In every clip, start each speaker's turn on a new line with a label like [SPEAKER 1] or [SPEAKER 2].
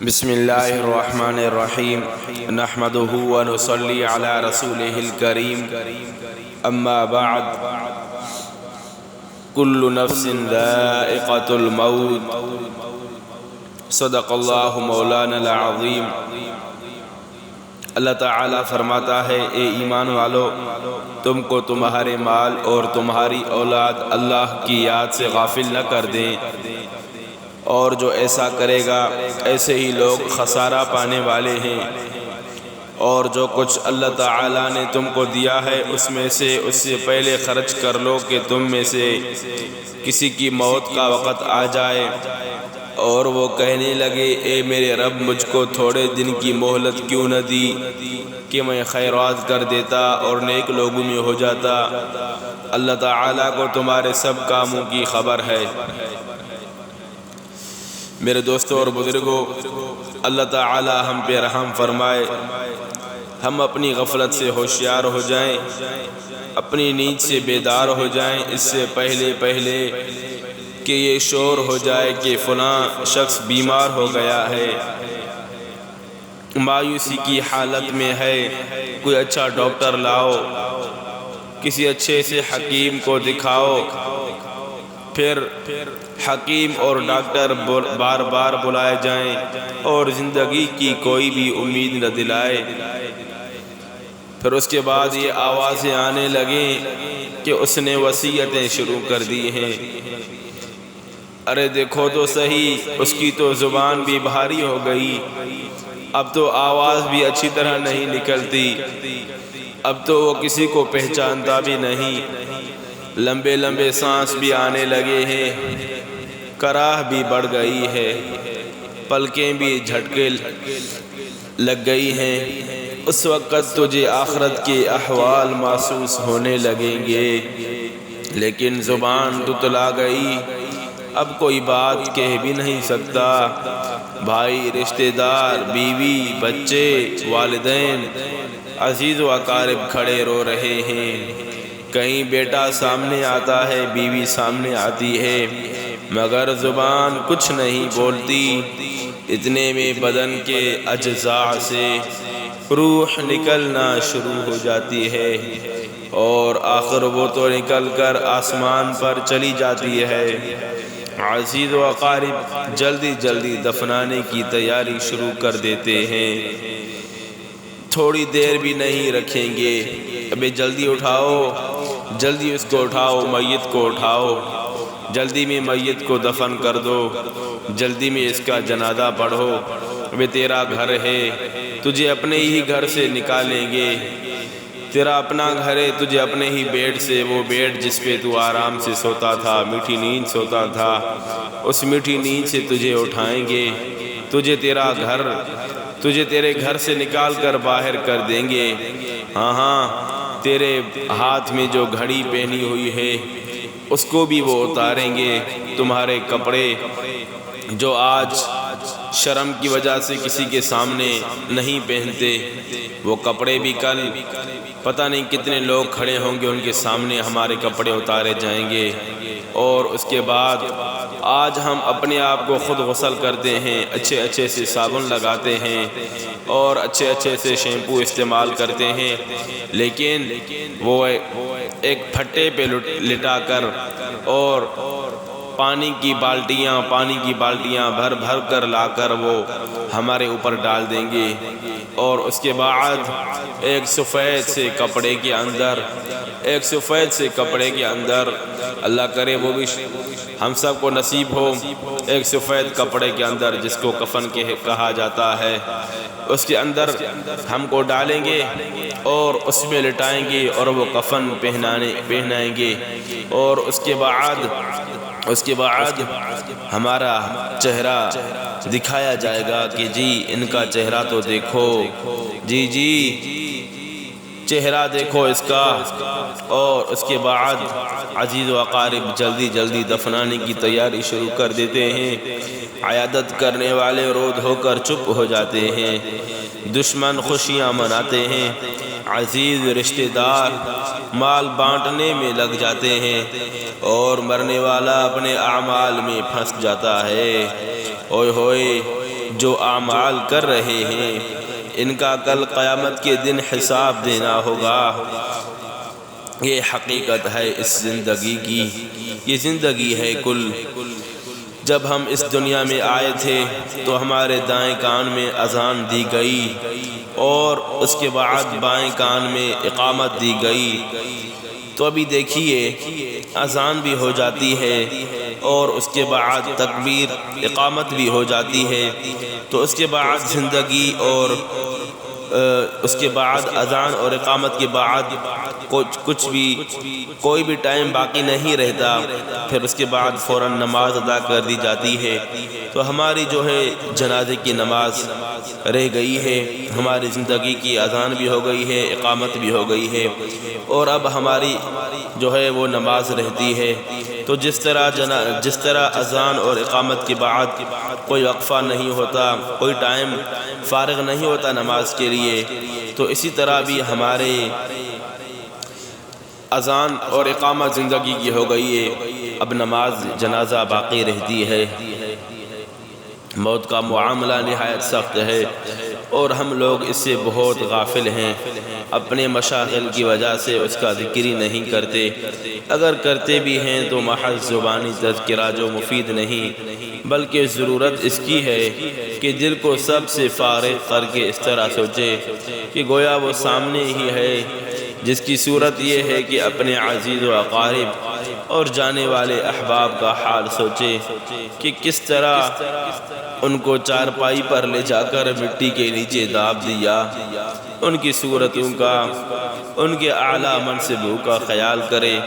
[SPEAKER 1] بسم اللہ الرحمن الرحیم نحمدہ ونصلی علی رسولہ الکریم اما بعد کل نفس ذائقۃ الموت صدق اللہ مولانا العظیم۔ اللہ تعالیٰ فرماتا ہے، اے ایمان والو، تم کو تمہارے مال اور تمہاری اولاد اللہ کی یاد سے غافل نہ کر دیں، اور جو ایسا کرے گا ایسے ہی لوگ خسارہ پانے والے ہیں۔ اور جو کچھ اللہ تعالیٰ نے تم کو دیا ہے اس میں سے اس سے پہلے خرچ کر لو کہ تم میں سے کسی کی موت کا وقت آ جائے اور وہ کہنے لگے، اے میرے رب، مجھ کو تھوڑے دن کی مہلت کیوں نہ دی کہ میں خیرات کر دیتا اور نیک لوگوں میں ہو جاتا۔ اللہ تعالیٰ کو تمہارے سب کاموں کی خبر ہے۔ میرے دوستوں اور بزرگوں، اللہ تعالی ہم پہ رحم فرمائے، ہم اپنی غفلت سے ہوشیار ہو جائیں، اپنی نیند سے بیدار ہو جائیں اس سے پہلے کہ یہ شور ہو جائے کہ فلاں شخص بیمار ہو گیا ہے، مایوسی کی حالت میں ہے، کوئی اچھا ڈاکٹر لاؤ، کسی اچھے سے حکیم کو دکھاؤ۔ پھر حکیم اور ڈاکٹر بار بار بلائے جائیں اور زندگی کی کوئی بھی امید نہ دلائے۔ پھر اس کے بعد یہ آوازیں آنے لگیں کہ اس نے وصیتیں شروع کر دی ہیں۔ ارے دیکھو تو صحیح، اس کی تو زبان بھی بھاری ہو گئی، اب تو آواز بھی اچھی طرح نہیں نکلتی، اب تو وہ کسی کو پہچانتا بھی نہیں، لمبے لمبے سانس بھی آنے لگے ہیں، کراہ بھی بڑھ گئی ہے، پلکیں بھی جھٹکے لگ گئی ہیں۔ اس وقت تجھے آخرت کے احوال محسوس ہونے لگیں گے، لیکن زبان تتلا گئی، اب کوئی بات کہہ بھی نہیں سکتا۔ بھائی، رشتہ دار، بیوی، بچے، والدین، عزیز و اقارب کھڑے رو رہے ہیں۔ کہیں بیٹا سامنے آتا ہے، بیوی سامنے آتی ہے، مگر زبان کچھ نہیں بولتی۔ اتنے میں بدن کے اجزاء سے روح نکلنا شروع ہو جاتی ہے، اور آخر وہ تو نکل کر آسمان پر چلی جاتی ہے۔ عزیز و اقارب جلدی جلدی دفنانے کی تیاری شروع کر دیتے ہیں، تھوڑی دیر بھی نہیں رکھیں گے، ابے جلدی اٹھاؤ، جلدی اس کو اٹھاؤ، میت کو اٹھاؤ، جلدی میں میت کو دفن کر دو، جلدی میں اس کا جنازہ پڑھو، ابے تیرا گھر ہے، تجھے اپنے ہی گھر سے نکالیں گے، تیرا اپنا گھر ہے، تجھے اپنے ہی بیڈ سے، وہ بیڈ جس پہ تو آرام سے سوتا تھا، میٹھی نیند سوتا تھا، اس میٹھی نیند سے تجھے اٹھائیں گے، تجھے تیرے گھر سے نکال کر باہر کر دیں گے۔ ہاں، تیرے ہاتھ میں جو گھڑی پہنی ہوئی ہے اس کو بھی وہ اتاریں گے، تمہارے کپڑے جو آج شرم کی وجہ سے کسی کے سامنے نہیں پہنتے، وہ کپڑے بھی کل پتہ نہیں کتنے لوگ کھڑے ہوں گے، ان کے سامنے ہمارے کپڑے اتارے جائیں گے۔ اور اس کے بعد آج ہم اپنے آپ کو خود غسل کرتے ہیں، اچھے سے صابن لگاتے ہیں اور اچھے سے شیمپو استعمال کرتے ہیں، لیکن وہ ایک پھٹے پہ لٹا کر اور پانی کی بالٹیاں بھر کر لا کر وہ ہمارے اوپر ڈال دیں گے، اور اس کے بعد ایک سفید سے کپڑے کے اندر اللہ کرے وہ بھی ہم سب کو نصیب ہو، ایک سفید کپڑے کے اندر جس کو کفن کہا جاتا ہے، اس کے اندر ہم کو ڈالیں گے اور اس میں لٹائیں گے اور وہ کفن پہنائیں گے، اور اس کے بعد ہمارا چہرہ دکھایا جائے گا کہ جی ان کا چہرہ تو دیکھو، جی چہرہ دیکھو اس کا۔ اور اس کے بعد عزیز و اقارب جلدی دفنانے کی تیاری شروع کر دیتے ہیں۔ عیادت کرنے والے رو دھو کر چپ ہو جاتے ہیں، دشمن خوشیاں مناتے ہیں، عزیز رشتہ دار مال بانٹنے میں لگ جاتے ہیں، اور مرنے والا اپنے اعمال میں پھنس جاتا ہے۔ اوئے ہوئے جو اعمال کر رہے ہیں ان کا کل قیامت کے دن حساب دینا ہوگا۔ یہ حقیقت ہے اس زندگی کی، یہ زندگی ہے کل۔ جب ہم اس دنیا میں آئے تھے تو ہمارے دائیں کان میں اذان دی گئی اور اس کے بعد بائیں کان میں اقامت دی گئی۔ تو ابھی دیکھیے اذان بھی ہو جاتی ہے اور اس کے بعد تکبیر اقامت بھی ہو جاتی ہے، تو اس کے بعد زندگی اور اس کے بعد اذان اور اقامت کے بعد کوئی بھی ٹائم باقی نہیں رہتا، پھر اس کے بعد فوراً نماز ادا کر دی جاتی ہے۔ تو ہماری جو ہے جنازے کی نماز رہ گئی ہے، ہماری زندگی کی اذان بھی ہو گئی ہے، اقامت بھی ہو گئی ہے، اور اب ہماری جو ہے وہ نماز رہتی ہے۔ تو جس طرح اذان اور اقامت کے بعد کوئی وقفہ نہیں ہوتا، کوئی ٹائم فارغ نہیں ہوتا نماز کے لیے، تو اسی طرح بھی ہمارے اذان اور اقامت زندگی کی ہو گئی ہے، اب نماز جنازہ باقی رہتی ہے۔ موت کا معاملہ نہایت سخت ہے اور ہم لوگ اس سے بہت غافل ہیں، اپنے مشاغل کی وجہ سے اس کا ذکر ہی نہیں کرتے، اگر کرتے بھی ہیں تو محض زبانی تذکرہ جو مفید نہیں، بلکہ ضرورت اس کی ہے کہ دل کو سب سے فارغ کر کے اس طرح سوچے کہ گویا وہ سامنے ہی ہے، جس کی صورت یہ ہے کہ اپنے عزیز و اقارب اور جانے والے احباب کا حال سوچے کہ کس طرح ان کو چارپائی پر لے جا کر مٹی کے نیچے داب دیا، ان کی صورتوں کا، ان کے اعلیٰ منصبوں کا خیال کرے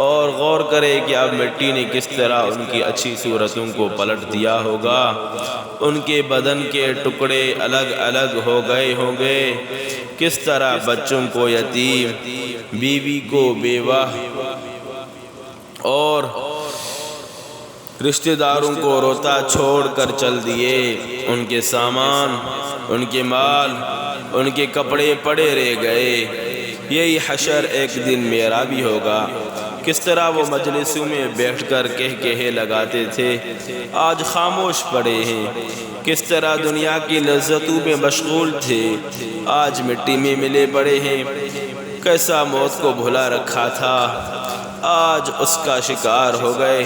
[SPEAKER 1] اور غور کرے کہ اب مٹی نے کس طرح ان کی اچھی صورتوں کو پلٹ دیا ہوگا، ان کے بدن کے ٹکڑے الگ الگ ہو گئے ہوں گے، کس طرح بچوں کو یتیم، بیوی کو بیوہ اور رشتہ داروں کو روتا چھوڑ کر چل دیے، ان کے سامان، ان کے مال، ان کے کپڑے پڑے رہ گئے۔ یہی حشر ایک دن میرا بھی ہوگا۔ کس طرح وہ مجلسوں میں بیٹھ کر کہے لگاتے تھے، آج خاموش پڑے ہیں، کس طرح دنیا کی لذتوں میں مشغول تھے، آج مٹی میں ملے پڑے ہیں، کیسا موت کو بھلا رکھا تھا، آج اس کا شکار ہو گئے،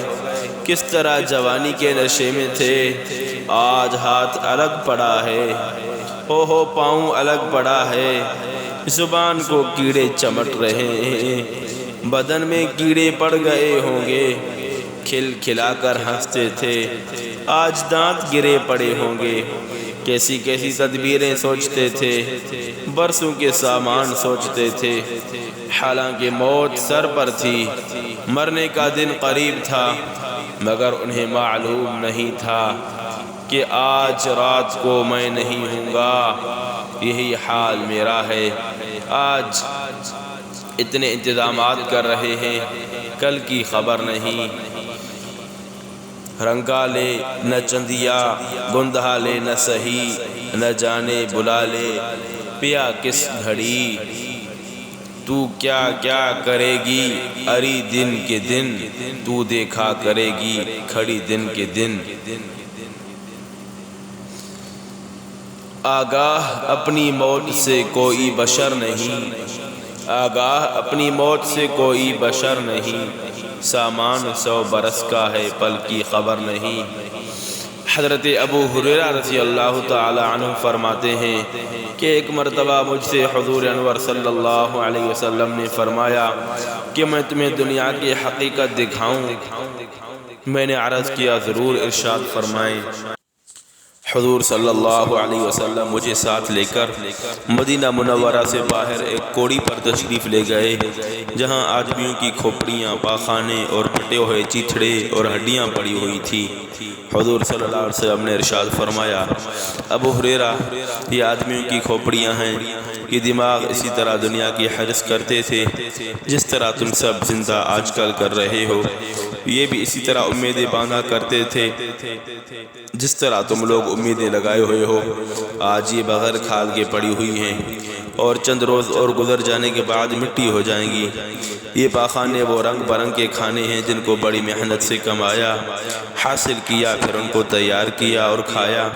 [SPEAKER 1] کس طرح جوانی کے نشے میں تھے، آج ہاتھ الگ پڑا ہے، ہو پاؤں الگ پڑا ہے، زبان کو کیڑے چمٹ رہے ہیں، بدن میں کیڑے پڑ گئے ہوں گے، کھل کھلا کر ہنستے تھے، آج دانت گرے پڑے ہوں گے، کیسی کیسی تدبیریں سوچتے تھے، برسوں کے سامان سوچتے تھے، حالانکہ موت سر پر تھی، مرنے کا دن قریب تھا، مگر انہیں معلوم نہیں تھا کہ آج رات کو میں نہیں ہوں گا، یہی حال میرا ہے۔ آج اتنے انتظامات کر رہے ہیں، کل کی خبر نہیں، رنگا لے نہ چندیا، گندھا لے نہ سہی، نہ جانے بلا لے پیا کس گھڑی، تو کیا کیا کرے گی اری دن کے دن، تو دیکھا کرے گی کھڑی دن کے دن۔ آگاہ اپنی موت سے کوئی بشر نہیں، آگاہ اپنی موت سے کوئی بشر نہیں، سامان 100 برس کا ہے پل کی خبر نہیں۔ حضرت ابو ہریرہ رضی اللہ تعالی عنہ فرماتے ہیں کہ ایک مرتبہ مجھ سے حضور انور صلی اللہ علیہ وسلم نے فرمایا کہ میں تمہیں دنیا کی حقیقت دکھاؤں؟ میں نے عرض کیا ضرور، ارشاد فرمائیں۔ حضور صلی اللہ علیہ وسلم مجھے ساتھ لے کر مدینہ منورہ سے باہر ایک کوڑی پر تشریف لے گئے، جہاں آدمیوں کی کھوپڑیاں، پاخانے اور پھٹے ہوئے چیتھڑے اور ہڈیاں پڑی ہوئی تھی۔ حضور صلی اللہ علیہ وسلم نے ارشاد فرمایا، ابو ہریرہ، یہ آدمیوں کی کھوپڑیاں ہیں، یہ دماغ اسی طرح دنیا کی حرص کرتے تھے جس طرح تم سب زندہ آج کل کر رہے ہو، یہ بھی اسی طرح امیدیں باندھا کرتے تھے جس طرح تم لوگ امیدیں لگائے ہوئے ہو، آج یہ بغیر کھال کے پڑی ہوئی ہیں، اور چند روز اور گزر جانے کے بعد مٹی ہو جائیں گی۔ یہ پاخانے وہ رنگ برنگ کے کھانے ہیں جن کو بڑی محنت سے کمایا، حاصل کیا، پھر ان کو تیار کیا اور کھایا۔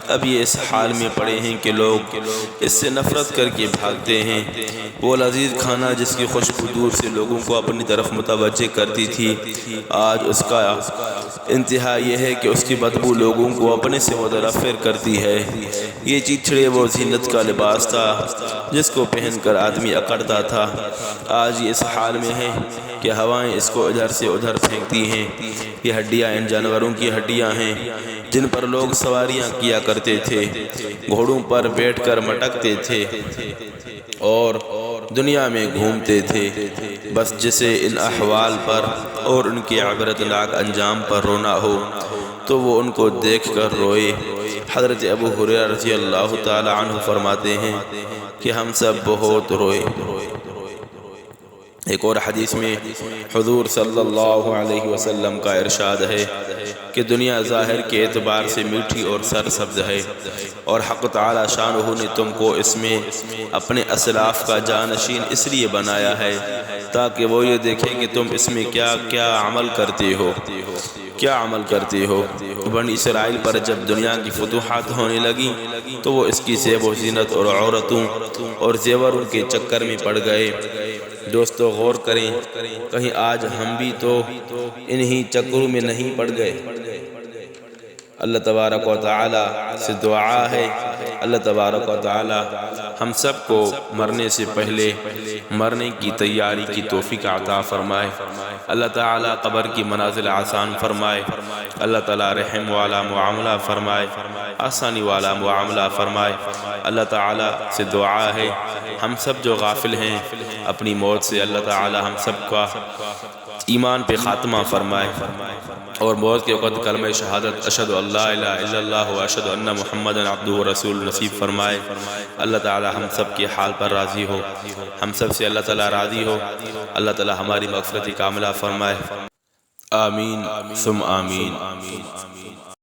[SPEAKER 1] اب یہ اس حال میں پڑے ہیں کہ لوگ اس سے نفرت کر کے بھاگتے ہیں۔ وہ لذیذ کھانا جس کی خوشبو دور سے لوگوں کو اپنی طرف متوجہ کرتی تھی، آج اس کا انتہا یہ ہے کہ اس کی بدبو لوگوں کو اپنے سے متنفر کرتی ہے۔ یہ چیچڑے وہ زینت کا لباس تھا جس کو پہن کر آدمی اکڑتا تھا، آج یہ اس حال میں ہے کہ ہوائیں اس کو ادھر سے ادھر پھینکتی ہیں۔ یہ ہڈیاں ان جانوروں کی ہڈیاں ہیں جن پر لوگ سواریاں کیا کرتے تھے، گھوڑوں پر بیٹھ کر مٹکتے تھے اور دنیا میں گھومتے تھے۔ بس جسے ان احوال پر اور ان کے عبرتناک انجام پر رونا ہو تو وہ ان کو دیکھ کر روئے۔ حضرت ابو ہریرہ رضی اللہ تعالی عنہ فرماتے ہیں کہ ہم سب بہت روئے۔ ایک اور حدیث میں حضور صلی اللہ علیہ وسلم کا ارشاد ہے کہ دنیا ظاہر کے اعتبار سے میٹھی اور سرسبز ہے، اور حق تعالی شانہ نے تم کو اس میں اپنے اسلاف کا جانشین اس لیے بنایا ہے تاکہ وہ یہ دیکھیں کہ تم اس میں کیا کیا عمل کرتے ہو۔ بنی اسرائیل پر جب دنیا کی فتوحات ہونے لگی تو وہ اس کی زیب و زینت اور عورتوں اور زیوروں کے چکر میں پڑ گئے۔ دوستو غور کریں، کہیں آج ہم بھی تو انہی چکروں میں نہیں پڑ گئے؟ اللہ تبارک و تعالی سے دعا ہے، اللہ تبارک و تعالی ہم سب کو مرنے سے پہلے مرنے کی تیاری کی توفیق عطا فرمائے، اللہ تعالی قبر کی منازل آسان فرمائے، اللہ تعالی رحم والا معاملہ فرمائے، آسانی والا معاملہ فرمائے۔ اللہ تعالی سے دعا ہے ہم سب جو غافل ہیں اپنی موت سے، اللہ تعالی ہم سب کا ایمان پہ خاتمہ فرمائے اور موت کے وقت کلمہ شہادت اشہد ان لا الہ الا اللہ و اشہد ان محمد عبدہ و رسول نصیب فرمائے۔ اللہ تعالی ہم سب کے حال پر راضی ہو، ہم سب سے اللہ تعالی راضی ہو، اللہ تعالی ہماری مغفرت کاملہ فرمائے۔ آمین ثم آمین۔